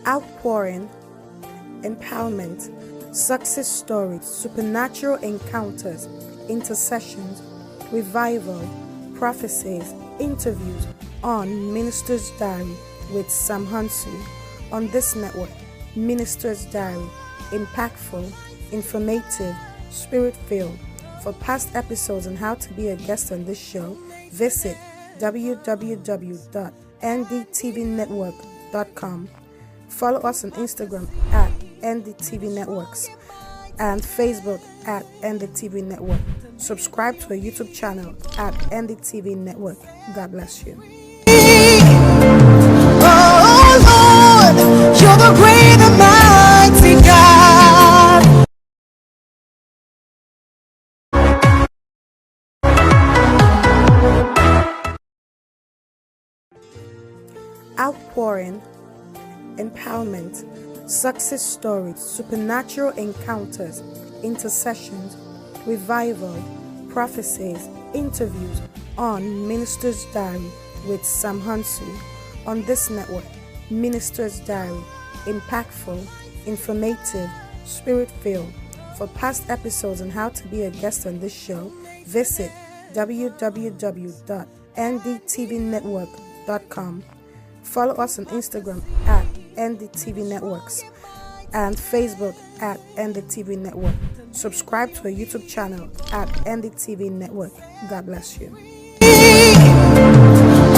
outpouring, empowerment, success stories, supernatural encounters, intercessions, revival, prophecies, interviews on Minister's Diary with Sam Hansu. On this network, Minister's Diary, impactful, informative, spirit-filled. For past episodes and how to be a guest on this show, visit www.ndtvnetwork.com. Follow us on Instagram at NDTV Networks and Facebook at NDTV Network. Subscribe to our YouTube channel at NDTV Network. God bless you. Oh Lord, you're the great and mighty God. Outpouring, empowerment, success stories, supernatural encounters, intercessions, revival, prophecies, interviews on Minister's Diary with Sam Hansu. On this network, Minister's Diary, impactful, informative, spirit-filled. For past episodes and how to be a guest on this show, visit www.ndtvnetwork.com. Follow us on Instagram at NDTV Networks and Facebook at NDTV Network. Subscribe to our YouTube channel at NDTV Network. God bless you.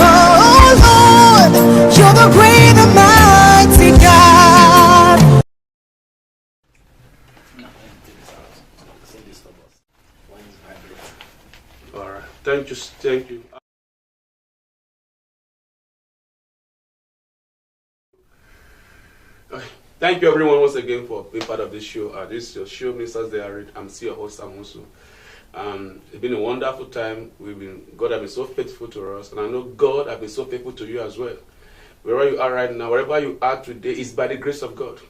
Oh Lord, you're the great and mighty God. All right. Thank you. Thank you everyone once again for being part of this show. This is your show, Minister's Diary. I'm still your host, Sam Hansu. It's been a wonderful time. God has been so faithful to us, and I know God has been so faithful to you as well. Wherever you are right now, wherever you are today, is by the grace of God.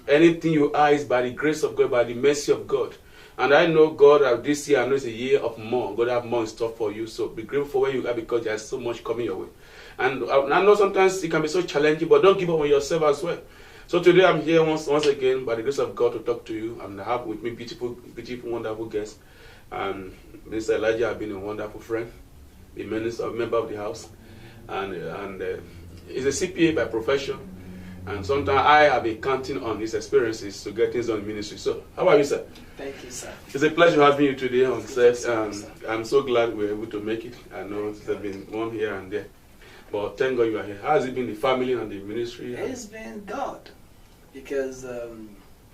Anything you are is by the grace of God, by the mercy of God. And I know God, this year, I know it's a year of more. God have more in store for you. So be grateful for where you are because there's so much coming your way. And I know sometimes it can be so challenging, but don't give up on yourself as well. So today I'm here once again by the grace of God to talk to you, and I have with me beautiful, wonderful guests. Mr. Elijah has been a wonderful friend, a member of the house, and he's a CPA by profession. And sometimes I have been counting on his experiences to get things on ministry. So how are you, sir? Thank you, sir. It's a pleasure having you today on set. I'm so glad we're able to make it. I know there's been one here and there, but thank God you are here. How has it been, the family and the ministry? It's been God. Because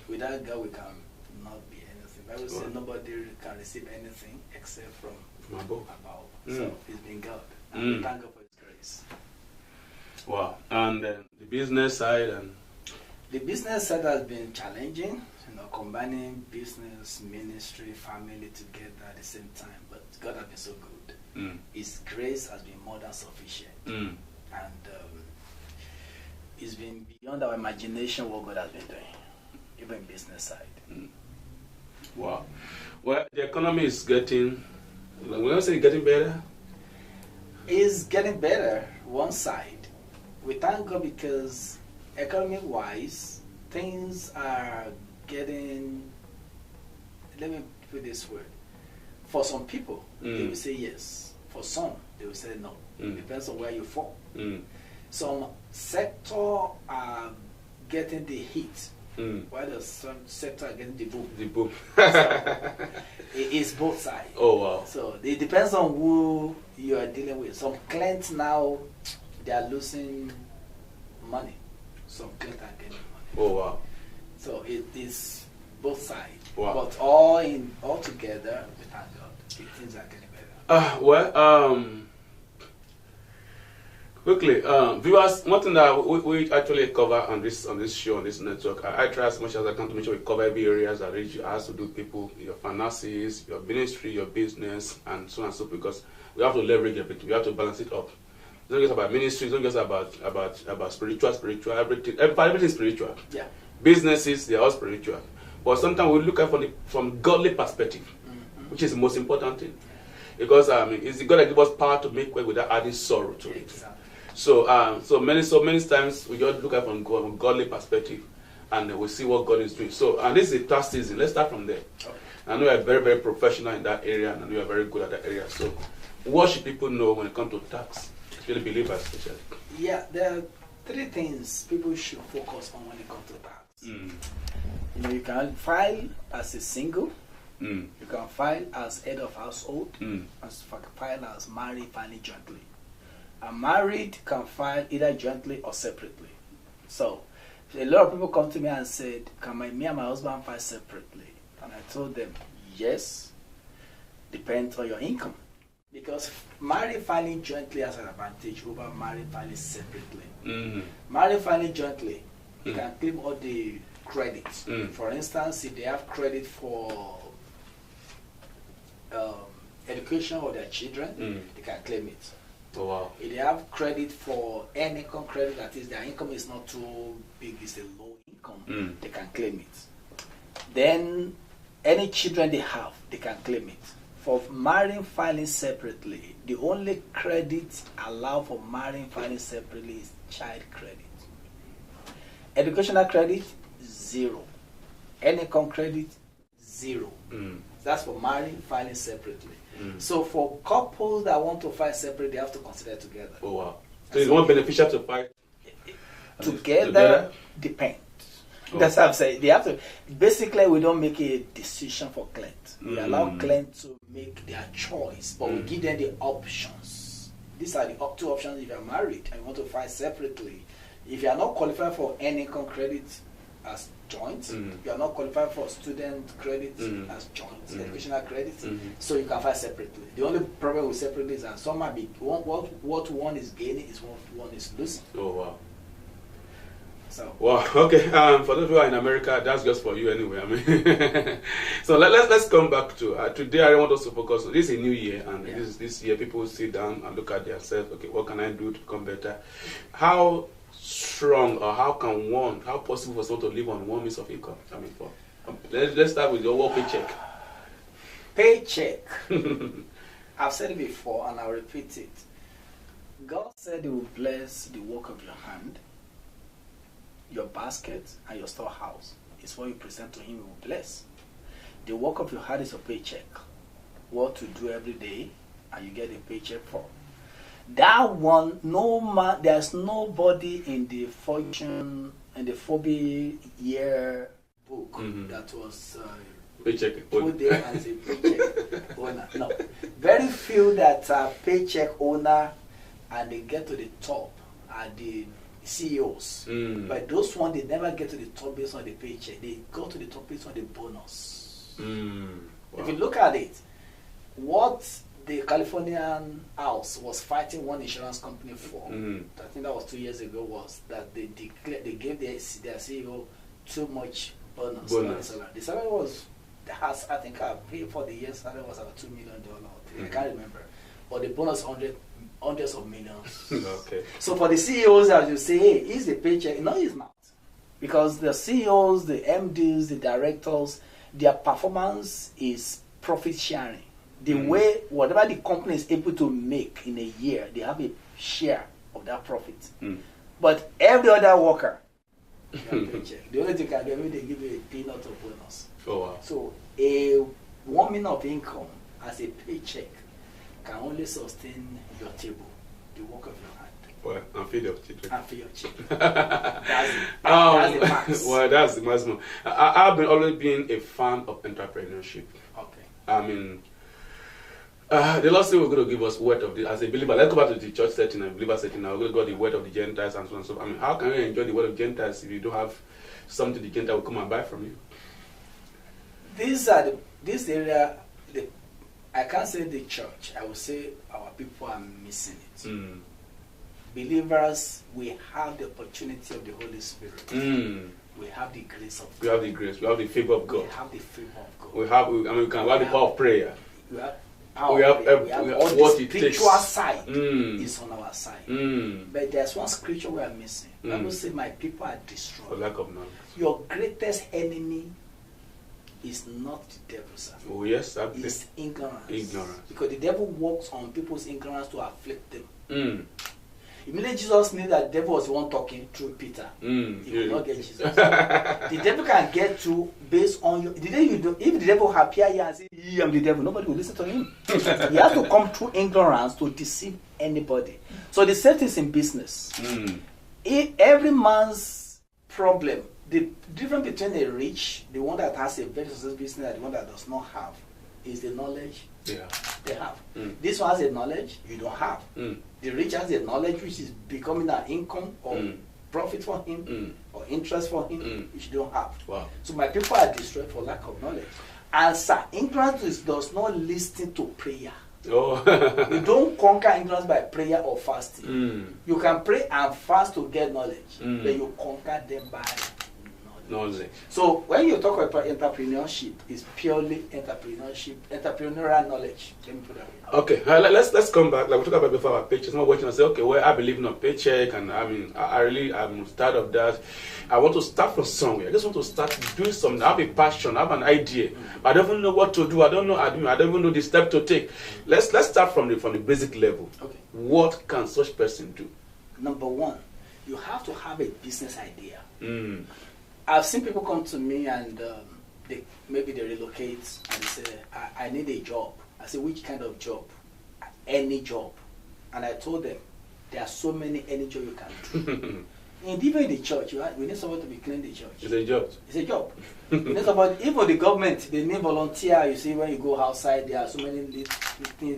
without God we can not be anything. I would say nobody can receive anything except from above. So it's been God. And we thank God for His grace. Wow. And the business side? The business side has been challenging, combining business, ministry, family together at the same time. But God has been so good. His grace has been more than sufficient. And it's been beyond our imagination what God has been doing, even business side. Wow. Well, the economy is getting, we don't say getting better. It's getting better, one side. We thank God because economic-wise, things are getting, let me put this word, for some people, they will say yes. For some, they will say no. It depends on where you fall. Some sector are getting the heat, while some sector are getting the boom. The boom. So, it's both sides. Oh, wow. So it depends on who you are dealing with. Some clients now, they are losing money. Some clients are getting money. Oh, wow. So it is both sides. Wow. But all together, we thank God. Things are getting better. Quickly, viewers, one thing that we actually cover on this show, on this network, I try as much as I can to make sure we cover every area that has to do with people, your finances, your ministry, your business, and so on and so forth, because we have to leverage everything. We have to balance it up. It's not just about ministry, it's not just about spiritual, everything. Everything is spiritual. Yeah. Businesses, they are all spiritual. But sometimes we look at it from godly perspective, which is the most important thing. Because it's God that gives us power to make way without adding sorrow to it. Exactly. So many times we just look at from godly perspective, and we see what God is doing. So, and this is the tax season. Let's start from there. Okay. I know you are very professional in that area, and you are very good at that area. So, what should people know when it comes to tax, especially believers, especially? Yeah, there are 3 things people should focus on when it comes to tax. You know, you can file as a single. You can file as head of household, as file as married, filing jointly. A married can file either jointly or separately. So, a lot of people come to me and said, can me and my husband file separately? And I told them, yes, depends on your income. Because married filing jointly has an advantage over married filing separately. Married filing jointly, you can claim all the credits. For instance, if they have credit for education of their children, they can claim it. Oh, wow. If they have credit for any income credit, that is, their income is not too big, it's a low income, they can claim it. Then, any children they have, they can claim it. For marrying filing separately, the only credit allowed for marrying filing separately is child credit. Educational credit, 0. Any income credit, 0. That's for marrying filing separately. So for couples that want to file separately, they have to consider together. Oh, wow. So it's more beneficial to file together? Depends. Oh. That's what I'm saying. They have to. Basically, we don't make a decision for clients. We allow clients to make their choice, but we give them the options. These are the 2 options if you're married and you want to file separately. If you are not qualified for any income credit as joint, you are not qualified for student credit as joint, educational credit, so you can file separately. The only problem with separately is that some might be what one is gaining is what one is losing. Oh, wow. So. Wow. Okay. For those who are in America, that's just for you anyway. I mean, so let's come back to today. I want us to focus on this is a new year, and this year people will sit down and look at themselves. Okay, what can I do to become better? How strong or how possible for someone to live on one means of income? I mean, let's start with your work paycheck. Paycheck. I've said it before, and I'll repeat it. God said He will bless the work of your hand. Your basket and your storehouse is what you present to Him, He will bless. The work of your hand is your paycheck. What to do every day, and you get a paycheck for. That one, there's nobody in the fortune and the Forbes year book that was paycheck put there as a paycheck owner. No, very few that are paycheck owner, and they get to the top are the CEOs. But those ones, they never get to the top based on the paycheck. They go to the top based on the bonus. Wow. If you look at it, what the Californian house was fighting one insurance company for, I think that was 2 years ago, was that they gave their CEO too much bonus. The salary was, I think I paid for the year's salary was about $2 million. I can't remember. But the bonus hundreds of millions. Okay. So for the CEOs, as you say, hey, is the paycheck? No, it's not. Because the CEOs, the MDs, the directors, their performance is profit sharing. The way, whatever the company is able to make in a year, they have a share of that profit. But every other worker, paycheck. The only thing they can do, they give you a peanut of bonus. Oh, wow. So a 1 million of income as a paycheck can only sustain your table, the work of your hand. Well, and feed your children. And feed your children. That's the max. Well, that's the maximum. I've always been a fan of entrepreneurship. Okay. I mean, the last thing we're going to give us word of the, as a believer, let's go back to the church setting and believer setting now. We're going to go the word of the Gentiles and so on and so forth. I mean, how can you enjoy the word of Gentiles if you don't have something the Gentile will come and buy from you? This area, I can't say the church, I would say our people are missing it. Believers, we have the opportunity of the Holy Spirit. We have the grace of God. We have the grace. We have the favor of God. We have the favor of God. We have the power of prayer. We have all what the spiritual side Mm. is on our side. Mm. But there's one scripture we are missing. The Bible says, my people are destroyed. For lack of knowledge. Your greatest enemy is not the devil, sir. Oh, yes, it's ignorance. Ignorance. Because the devil works on people's ignorance to afflict them. Immediately Jesus knew that the devil was the one talking through Peter. He could not get Jesus. The devil can get through based on you. The day you do, if the devil appear here and say, I'm the devil, nobody will listen to him. He has to come through ignorance to deceive anybody. So the same thing is in business. Every man's problem, the difference between the rich, the one that has a very successful business, and the one that does not have, is the knowledge they have. This one has a knowledge you don't have. The rich has a knowledge which is becoming an income or profit for him or interest for him, which you don't have. Wow. So my people are destroyed for lack of knowledge. And sir, ignorance does not listen to prayer. Oh. You don't conquer ignorance by prayer or fasting. You can pray and fast to get knowledge, but you conquer them by knowledge. So when you talk about entrepreneurship, it's purely entrepreneurial knowledge. Let me put that way. Okay, let's come back. Like we talked about before about paychecks. I'm watching and say, okay, well, I believe in a paycheck, and I mean, I'm tired of that. I want to start from somewhere. I just want to start doing something. I have a passion. I have an idea. I don't even know what to do. I don't even know the step to take. Let's start from the basic level. Okay. What can such person do? Number one, you have to have a business idea. I've seen people come to me and maybe they relocate and they say, I need a job. I say, which kind of job? Any job. And I told them, there are so many any job you can do. And even in the church, we need someone to be cleaning the church. It's a job. It's a job. We need somebody, even the government, they need volunteer. You see, when you go outside, there are so many things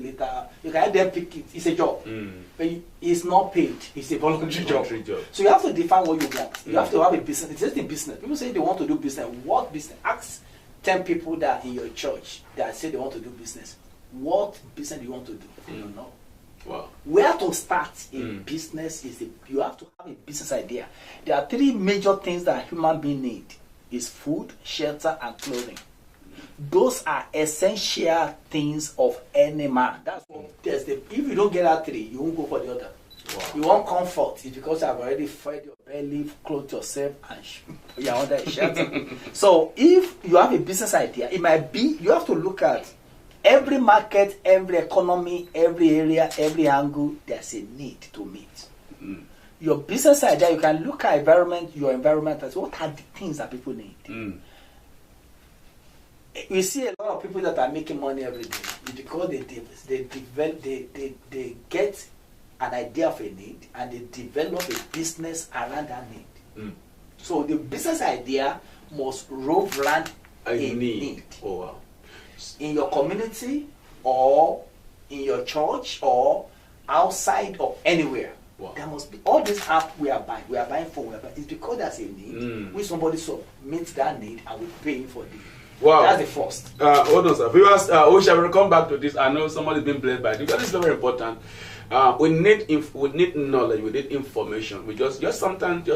later. You can help them pick it. It's a job. But it's not paid. It's a voluntary job. So you have to define what you want. You have to have a business. It's just a business. People say they want to do business. What business? Ask 10 people that are in your church that say they want to do business. What business do you want to do? You don't know. Wow. Where to start in business is you have to have a business idea. There are 3 major things that human beings need: is food, shelter, and clothing. Those are essential things of any man. That's what if you don't get that 3, you won't go for the other. Wow. You want comfort. It's because I've already fed your belly, clothed yourself, and you're under a shelter. So if you have a business idea, it might be you have to look at every market, every economy, every area, every angle. There's a need to meet. Your business idea, you can look at your environment as what are the things that people need. We see a lot of people that are making money every day because they get an idea of a need and they develop a business around that need. So the business idea must revolve around a need. Oh, wow. In your community or in your church or outside or anywhere. Wow. There must be all these apps we are buying phone. It's because there's a need. Which somebody meets that need and we pay for it. Wow. That's the first. Hold on, sir. Viewers, we shall come back to this. I know somebody's been blessed by this. But this is very important. We need knowledge. We need information. We just sometimes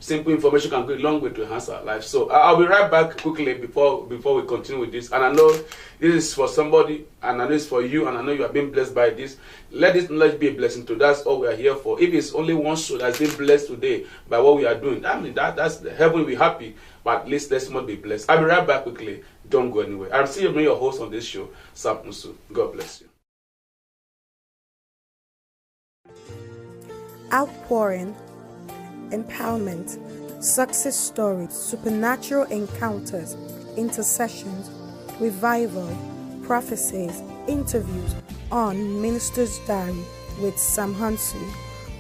simple information can go a long way to enhance our life. So I'll be right back quickly before we continue with this. And I know this is for somebody, and I know it's for you, and I know you have been blessed by this. Let this knowledge be a blessing to you. That's all we are here for. If it's only one soul that's been blessed today by what we are doing, I mean that's the heaven will be happy. But at least let's not be blessed. I'll be right back quickly. Don't go anywhere. I'm still your host on this show, Sam Musu. God bless you. Outpouring, empowerment, success stories, supernatural encounters, intercessions, revival, prophecies, interviews on Minister's Diary with Sam Hansu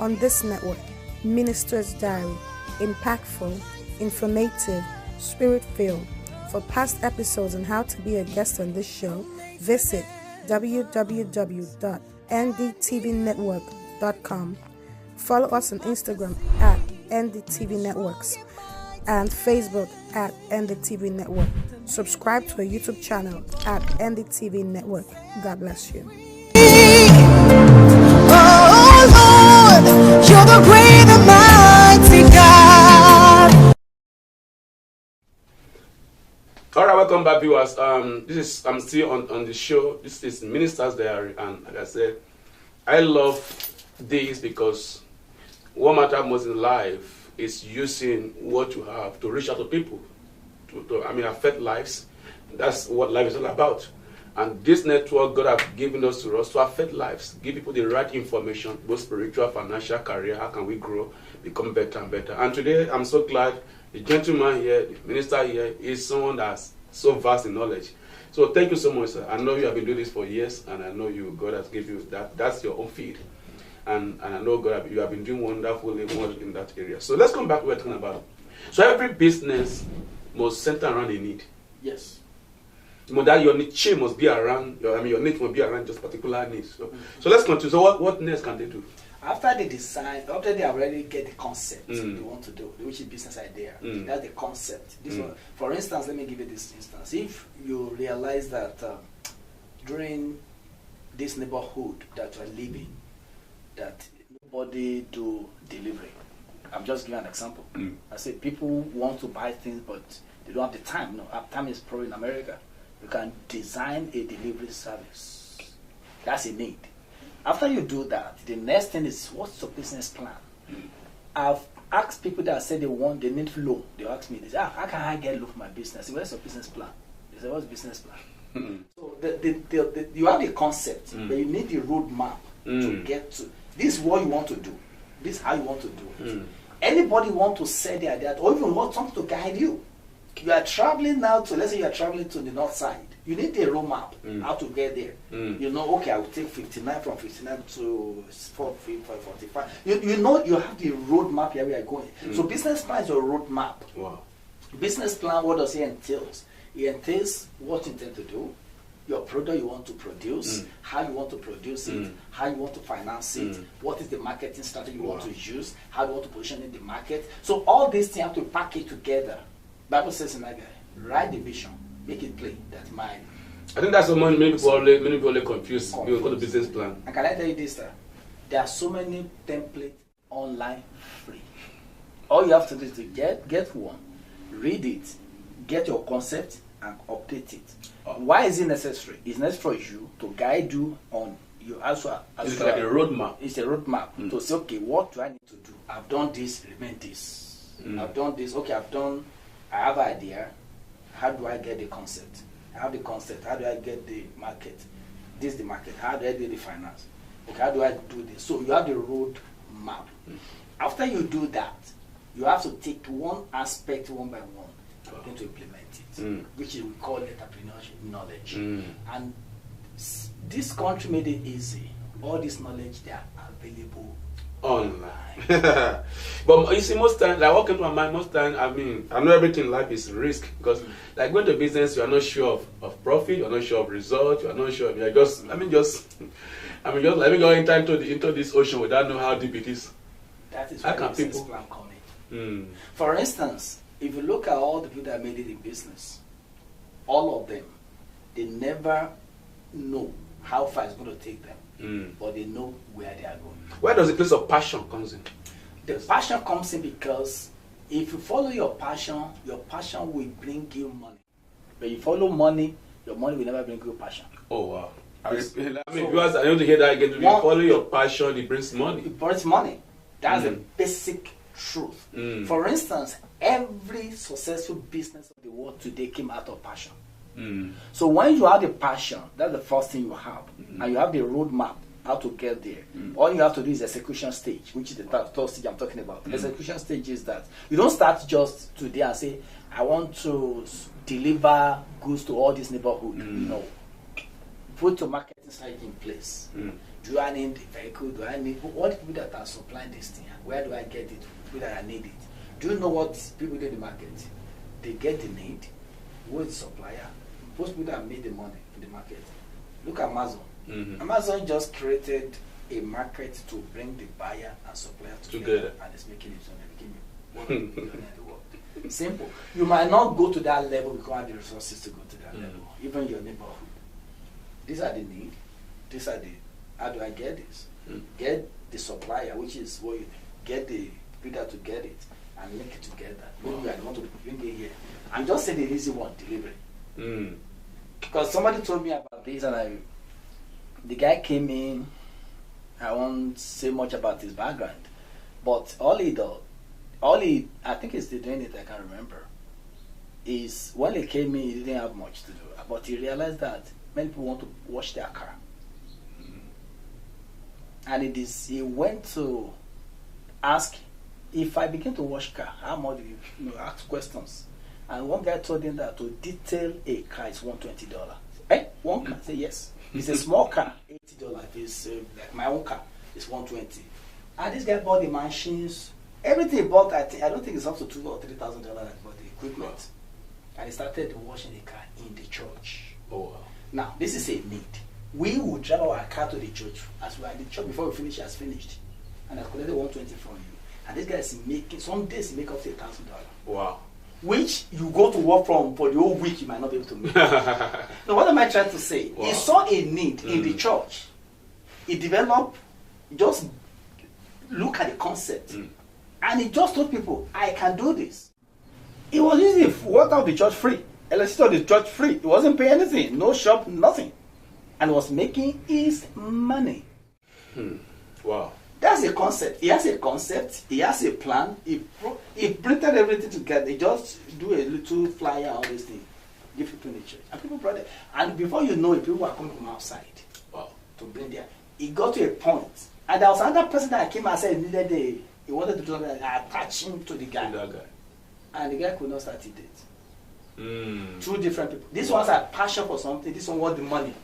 on this network. Minister's Diary, impactful, informative, spirit-filled. For past episodes on how to be a guest on this show, visit www.ndtvnetwork.com. Follow us on Instagram at NDTV Networks and Facebook at NDTV Network. Subscribe to our YouTube channel at NDTV Network. God bless you. Oh Lord, you're the great and mighty God. All right, welcome back, viewers. I'm still on the show. This is Minister's Diary, and like I said, I love this because what matters most in life is using what you have to reach out to people, to affect lives. That's what life is all about. And this network God has given us to affect lives, give people the right information, both spiritual, financial, career. How can we grow, become better and better? And today, I'm so glad the gentleman here, the minister here, is someone that's so vast in knowledge. So thank you so much, sir. I know you have been doing this for years, and I know God has given you that. That's your own field. And I know you have been doing wonderfully well in that area. So let's come back to what we're talking about. So every business must center around a need. Yes. That your niche must be around, your niche must be around just particular needs. So let's continue. So what next can they do? After they decide, after they already get the concept they want to do, which is business idea, that's the concept. This one, for instance, let me give you this instance. If you realize that during this neighborhood that you are living, that nobody do delivery. I'm just giving an example. I say people want to buy things, but they don't have the time. No, time is probably in America. You can design a delivery service. That's a need. After you do that, the next thing is, what's your business plan? I've asked people that say they need loan. They ask me, they say, how can I get loan for my business? What's your business plan? They say, what's business plan? So you have the concept, but you need the roadmap to get to. This is what you want to do. This is how you want to do it. Anybody want to say the idea, or even want something to guide you. You are traveling now to, let's say you are traveling to the north side. You need a roadmap how to get there. You know, okay, I will take 59 from 59 to 45. You know, you have the roadmap here where you are going. So business plan is your roadmap. Wow. Business plan, what does it entail? It entails what you intend to do, your product you want to produce, how you want to produce it, how you want to finance it, what is the marketing strategy you want to use, how you want to position in the market. So all these things have to package together. Bible says in that guy, write the vision, make it plain. That's mine. I think that's the one many people only confused when you go to business plan. And can I tell you this, sir? There are so many templates online free. All you have to do is to get one, read it, get your concept, and update it. Why is it necessary? It's necessary for you to guide you on your also. It's like a roadmap. It's a roadmap to say, okay, what do I need to do? I've done this, remain this. I've done this. Okay, I have an idea. How do I get the concept? I have the concept. How do I get the market? This is the market. How do I get the finance? Okay, how do I do this? So you have the road map. After you do that, you have to take one aspect one by one and to implement it, which we call entrepreneurship knowledge. And this country made it easy. All this knowledge, they are available online. But you see, most times, like what came to my mind, most times, I know everything in life is risk, because like going to business, you are not sure of profit, you are not sure of result, you are not sure. You're just let me go into this ocean without knowing how deep it is. That is where the business plan come in. For instance, if you look at all the people that made it in business, all of them, they never know how far it's going to take them, but they know where they are going. Where does the place of passion comes in? The passion comes in because if you follow your passion will bring you money. But you follow money, your money will never bring you passion. Oh wow! Viewers, I want to hear that again. If you follow your passion, it brings money. It brings money. That's a basic truth. For instance, every successful business of the world today came out of passion. So when you have the passion, that's the first thing you have, and you have the roadmap how to get there. All you have to do is execution stage, which is the third stage I'm talking about. Execution stage is that you don't start just today and say, I want to deliver goods to all this neighborhood. No. Put your marketing strategy in place. Do I need the vehicle? Do I need what people that are supplying this thing? Where do I get it? People that I need it. Do you know what people do in the market? They get the need. Who is the supplier? Most people that made the money in the market. Look at Amazon. Amazon just created a market to bring the buyer and supplier together, and it's making it so they became one in the world. Simple. You might not go to that level because you have the resources to go to that level, even your neighborhood. These are the need. These are the how do I get this? Get the supplier, which is what you get the bidder to get it and link it together. Maybe I want to bring it here. I'm just saying the easy one, delivery. Because somebody told me about this, and the guy came in. I won't say much about his background, but I think he's still doing it, I can't remember, is when he came in, he didn't have much to do, but he realized that many people want to wash their car. And he went to ask, if I begin to wash car, how much do you ask questions? And one guy told him that to detail a car is $120. One car? Say yes. It's a small car, $80. It's like my own car, it's $120. And this guy bought the machines, everything he bought. I don't think it's up to $2,000 or $3,000 for the equipment. And he started washing the car in the church. Oh wow. Now this is a need. We will drive our car to the church as we are in the church before we finish. Has finished, and I collected $120 from you. And this guy is making, some days he make up to $1,000. Wow. Which you go to work from for the whole week, you might not be able to make. Now, what am I trying to say? Wow. He saw a need in the church. He developed, just look at the concept, and he just told people, I can do this. He was using water of the church free, electricity of the church free. He wasn't paying anything, no shop, nothing, and was making his money. Wow. That's a concept. He has a concept. He has a plan. He printed everything together. He just do a little flyer, all this thing, give people in the church, and people brought it. And before you know it, people were coming from outside. Wow. To bring there. He got to a point, and there was another person that came and said he wanted to do something. I attached him to the guy, and the guy could not start it. Two different people. This one had passion for something. This one wanted the money.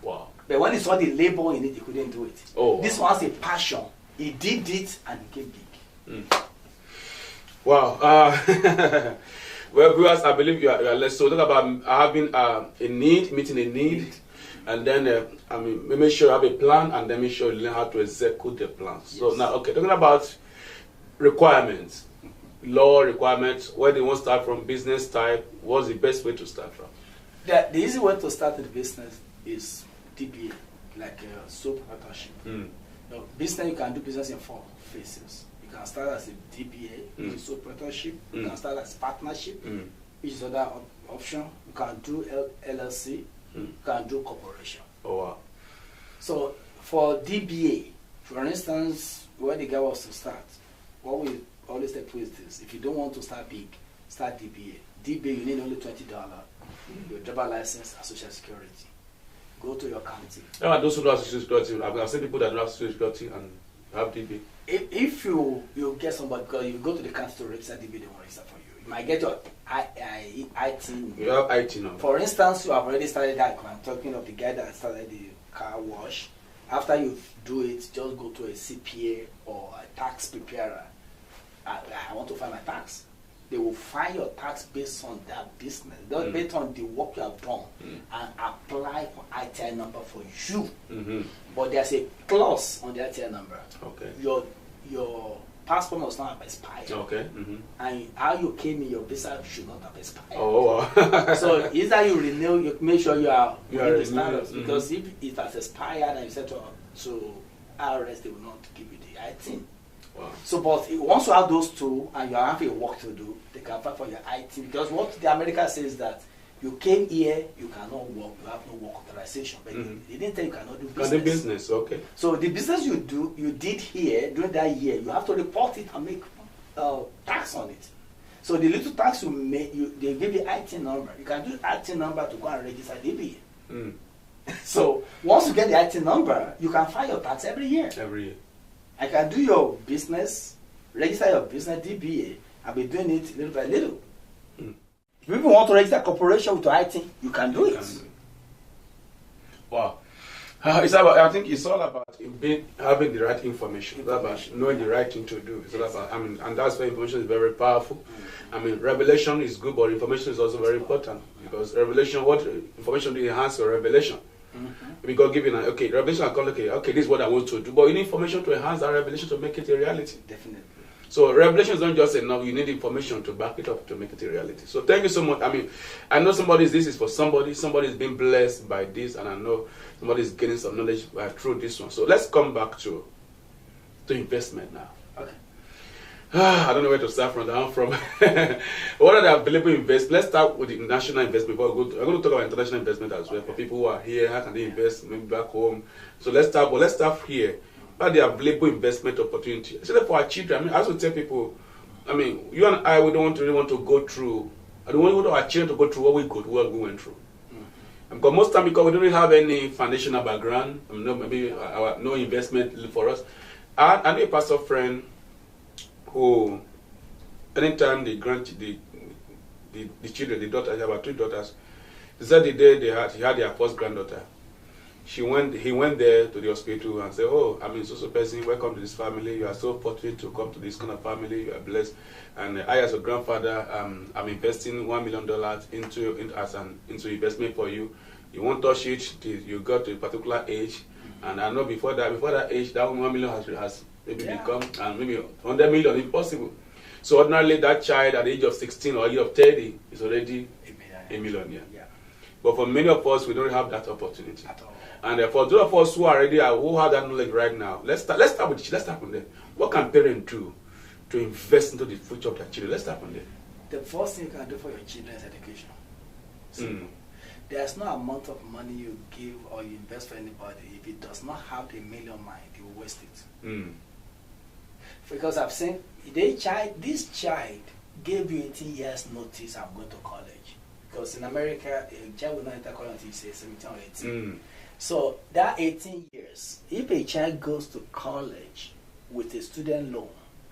Wow. But when he saw the labor in it, he couldn't do it. Oh, wow. This one has a passion. He did it and it became big. Wow. Well, viewers, I believe you are less. So talk about having a need, meeting a need, and then make sure you have a plan, and then make sure you learn how to execute the plan. So now, okay, talking about requirements, law requirements, where they want to start from, business type. What's the best way to start from? The easy way to start the business is DBA, like a sole proprietorship. Business, you can do business in 4 phases. You can start as a DBA, which is sole proprietorship. You can start as partnership, which is other option. You can do LLC. You can do corporation. Oh wow. So for DBA, for instance, where the guy wants to start, what we always tell people is this: if you don't want to start big, start DBA. DBA, you need only $20, your driver license and social security. Go to your county. Yeah, those who don't have social security, I've seen people that don't have social security and have DB. If you get somebody, because you go to the county to register DB, they won't register for you. You might get your IT. You have IT now. For instance, you have already started that. I'm talking of the guy that started the car wash. After you do it, just go to a CPA or a tax preparer. I want to file my tax. They will file your tax based on that business, based on the work you have done, and apply for ITI number for you. But there's a clause on the ITI number. Okay. Your passport must not have expired. Okay. And how you came in, your visa should not have expired. Oh. So either you renew, you make sure you are in the standards, because if it has expired and you said to IRS, they will not give you the IT. Wow. So, but once you have those two and you have a work to do, they can apply for your IT, because what the America says is that you came here, you cannot work, you have no work authorization, but they didn't tell you cannot do business. Can do business, okay. So the business you did here during that year, you have to report it and make tax on it. So the little tax you make, they give you IT number. You can use IT number to go and register DBA. So once you get the IT number, you can file your tax every year. Every year. I can do your business, register your business DBA, and be doing it little by little. If people want to register a corporation with your IT, you can do it. Wow. I think it's all about having the right information. It's about knowing the right thing to do. It's all about, and that's why information is very powerful. Revelation is good, but information is also very important, because revelation, what information do you enhance your revelation? Because giving revelation, okay, this is what I want to do, but you need information to enhance that revelation to make it a reality. Definitely. So revelation is not just enough; you need information to back it up to make it a reality. So thank you so much. I know this is for somebody. Somebody's been blessed by this, and I know somebody's getting some knowledge through this one. So let's come back to investment now. Okay. I don't know where to start from. What are the available investments? Let's start with the national investment. Before we go I'm going to talk about international investment as well. For people who are here, how can they invest maybe back home? So let's start here. What are the available investment opportunities? Especially for our children. I also tell people, you and I, we don't really want to go through. I don't want our children to go through what we went through. Because most time, because we don't really have any foundational background, no investment for us. I know a pastor friend who, anytime they grant the children, the daughters, about 3 daughters, he said the day he had their first granddaughter, he went there to the hospital and said, "Oh, I'm a so person. Welcome to this family. You are so fortunate to come to this kind of family. You are blessed. And I, as a grandfather, I'm investing $1 million into investment for you. You won't touch it till you got to a particular age. And I know before that age, that $1 million has maybe become maybe 100 million impossible. So ordinarily, that child at the age of 16 or age of 30 is already a millionaire. Yeah. But for many of us, we don't have that opportunity at all. And for those of us who have that knowledge right now, let's start from there. What can parents do to invest into the future of their children? Let's start from there. The first thing you can do for your children is education. Simple. There's no amount of money you give or you invest for anybody, if it does not have a million mind, you will waste it. Because I've seen this child gave you 18 years notice, I'm going to college. Because in America, a child will not enter college until you say 17 or 18. So that 18 years, if a child goes to college with a student loan,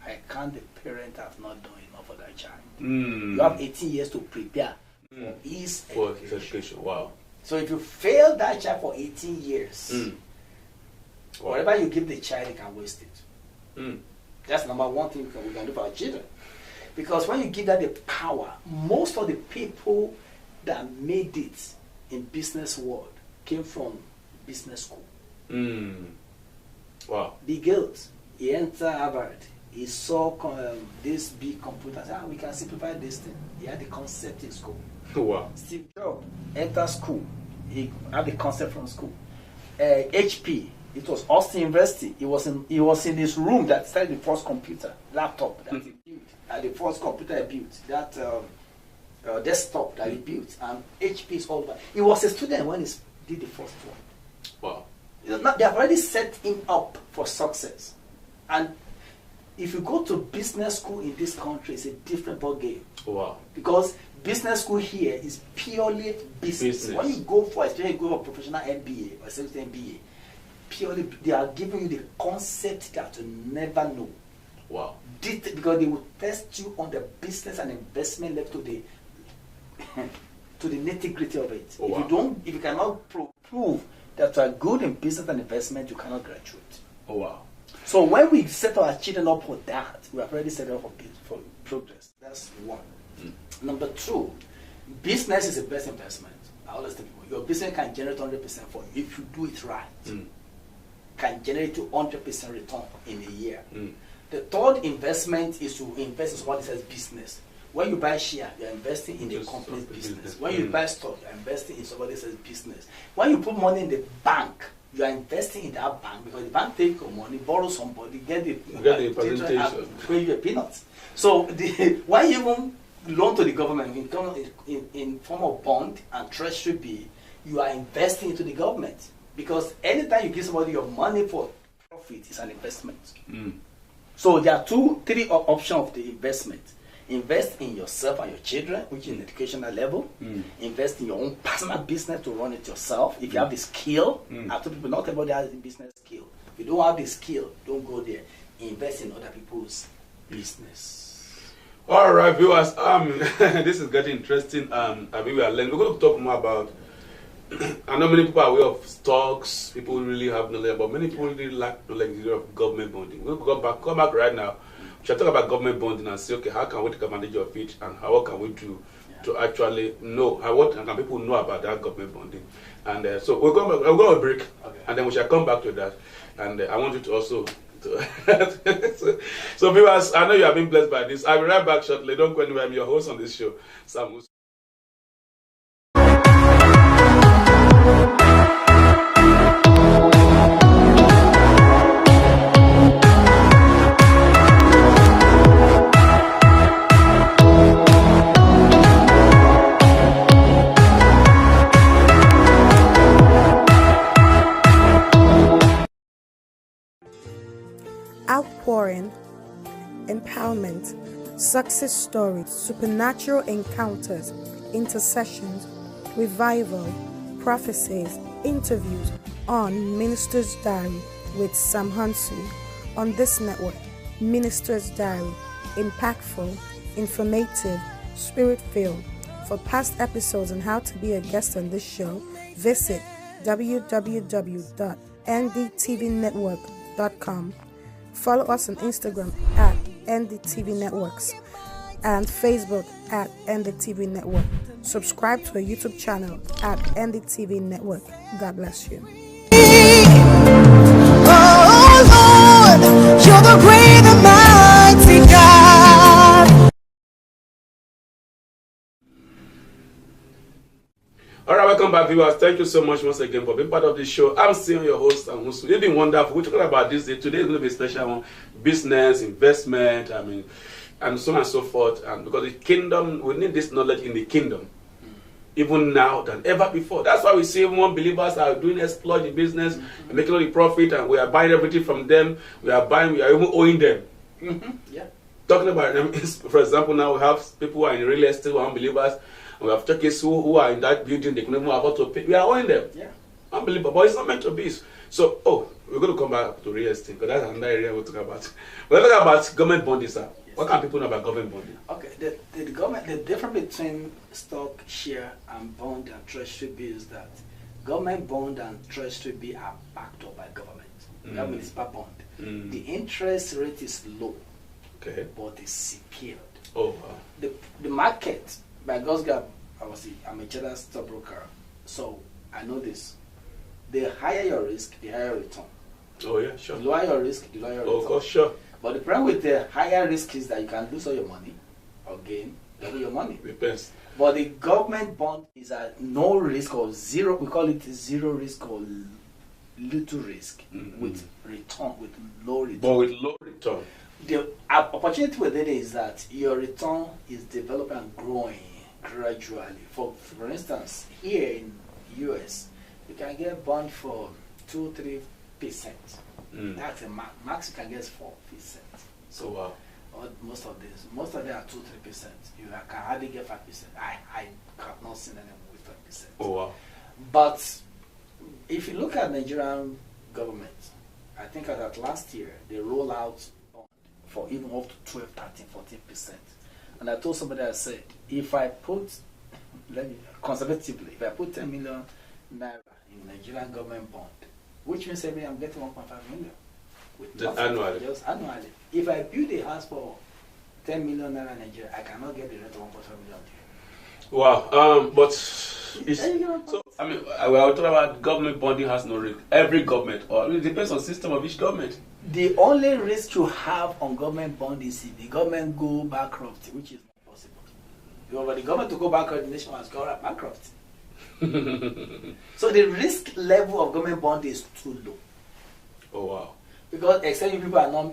I count the parent have not done enough for that child. You have 18 years to prepare for his education. Wow. So if you fail that child for 18 years, whatever you give the child, you can waste it. That's number one thing we can do for our children. Because when you give that the power, most of the people that made it in business world came from business school. Wow. Bill Gates, he entered Harvard. He saw this big computer. We can simplify this thing. He had the concept in school. Wow. Steve Jobs entered school. He had the concept from school. HP, it was Austin University. He was in this room that started the first computer, laptop that he built. The first computer he built, that desktop that he built, and HP is all about. He was a student when he did the first one. Wow. They have already set him up for success. And if you go to business school in this country, it's a different ball game. Wow. Because business school here is purely business. When you go for a professional MBA or certain MBA, purely they are giving you the concept that you never know. Wow. Because they will test you on the business and investment level to the nitty-gritty of it. Oh, wow. If you cannot prove that you are good in business and investment, you cannot graduate. Oh wow. So when we set our children up for that, we have already set up for progress. That's one. Number two, business is the best investment. I always tell people, your business can generate 100% for you if you do it right. Can generate you 100% return in a year. The third investment is to invest in somebody else's business. When you buy share, you're investing in the company's business. When you buy stock, you're investing in somebody else's business. When you put money in the bank, you are investing in that bank because the bank take your money, borrow somebody, get the presentation, pay you a peanuts. So why even loan to the government in form of bond and treasury bill, you are investing into the government. Because anytime you give somebody your money for profit, it's an investment. So there are 3 options of the investment. Invest in yourself and your children, which is an educational level. Invest in your own personal business to run it yourself. If you have the skill, I tell people not everybody has the business skill. If you don't have the skill, don't go there. Invest in other people's business. All right, viewers. This is getting interesting. We are learning. We're going to talk more about. I know many people are aware of stocks. People really have knowledge, but many people really lack knowledge of government bonding. We'll come back right now. We shall talk about government bonding and say, okay, how can we take advantage of it, and what can we do to actually know what can people know about that government bonding? And so we'll go on a break, and then we shall come back to that. And I want you to also. So viewers, I know you have been blessed by this. I'll be right back shortly. Don't go anywhere. I'm your host on this show, Sam. Outpouring, empowerment, success stories, supernatural encounters, intercessions, revival, prophecies, interviews on Minister's Diary with Sam Hansu on this network. Minister's Diary, impactful, informative, spirit-filled. For past episodes and how to be a guest on this show, visit www.ndtvnetwork.com. Follow us on Instagram at NDTV Networks and Facebook at NDTV Network. Subscribe to our YouTube channel at NDTV Network. God bless you. Oh Lord, you're the great and mighty God. All right, welcome back, viewers. Thank you so much once again for being part of this show. I'm still your host, Amusu. It's been wonderful. We're talking about this day. Today is going to be a special one: business, investment, and so on and so forth. And because the kingdom, we need this knowledge in the kingdom, even now than ever before. That's why we see more believers are doing exploit in business, and making all the profit, and we are buying everything from them. We are even owing them. Yeah. Talking about them, for example, now we have people who are in real estate who are unbelievers. We have churches who are in that building, they can even afford to pay. We are owing them. Yeah. Unbelievable. But it's not meant to be. So, we're going to come back to real estate because that's another area we'll talk about. We're talking about government bonding, sir. Yes. What can people know about government bonding? Okay, the government, the difference between stock, share, and bond and treasury bill is that government bond and treasury bill are backed up by government. That means it's bond. The interest rate is low, Okay. but it's secured. Oh, wow. The market, by God's grace, I'm a general stockbroker, so I know this. The higher your risk, the higher return. Oh, yeah, sure. The lower your risk, the lower your Oh, return. of course, sure. But the problem with the higher risk is that you can lose all your money or gain double your money. Depends. But the government bond is at no risk or zero. We call it zero risk or little risk with return, with low return. But with low return. The opportunity with it is that your return is developing and growing gradually. For instance, here in US, you can get bond for 2-3%. That's a max you can get is 4%. So, wow. Most of them are 2-3%. You can hardly get 5%. I have not seen anyone with 5%. Oh, wow. But if you look at Nigerian government, I think that last year they roll out bond for even up to 12, 13, 14%. And I told somebody, I said, if I put, conservatively, if I put 10 million naira in Nigerian government bond, which means every I'm getting 1.5 million. Just annually? Just annually. If I build a house for 10 million naira in Nigeria, I cannot get the rest of 1.5 million. Wow. But it's, so, we are talking about government bonding has no risk. Every government, or it depends on the system of each government. The only risk you have on government bond is if the government go bankrupt, which is not possible. For the government to go bankrupt, the nation must go bankrupt. So the risk level of government bond is too low. Oh, wow. Because except people are not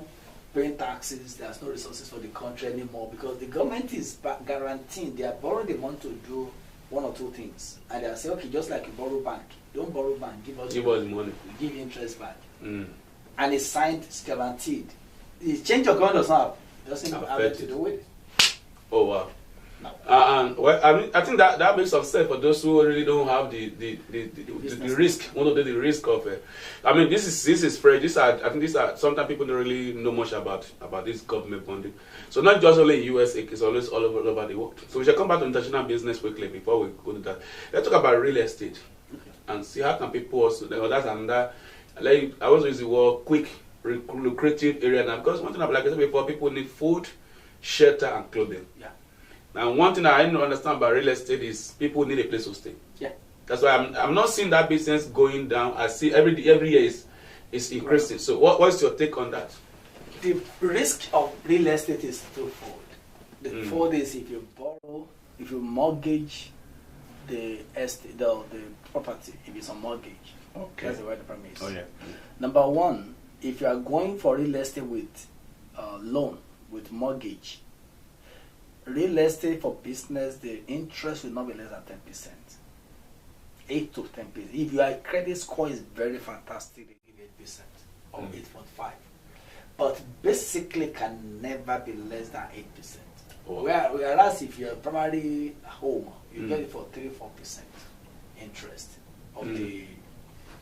paying taxes, there's no resources for the country anymore because the government is guaranteeing, they are borrowing the money to do one or two things. And they are saying, okay, just like you borrow bank, don't borrow bank, give us money. We give you interest back. And it's signed, it's guaranteed. The change of government doesn't have anything to do with it. Oh, wow. No. I think that makes some sense for those who really don't have the risk. One of the risk of it. This is fresh. I think these are sometimes people don't really know much about this government bonding. So not just only in US, it's always all over the world. So we shall come back to international business quickly before we go to that. Let's talk about real estate and see how can people also. That's another. I also use the word quick, lucrative area now because one thing like I said before, people need food, shelter, and clothing. Yeah. Now, one thing I don't understand about real estate is people need a place to stay. Yeah. That's why I'm not seeing that business going down. I see every year is increasing. So what's your take on that? The risk of real estate is twofold. The fourth is if you mortgage the property, if it's on mortgage. Okay. That's the way the premise. Oh, yeah. Number one, if you are going for real estate with loan, with mortgage, real estate for business, the interest will not be less than 10%. 8 to 10%. If your credit score is very fantastic, they give 8% or 8.5%. But basically can never be less than 8%. Oh. Whereas if you're primary home, you get it for 3-4% interest. of the.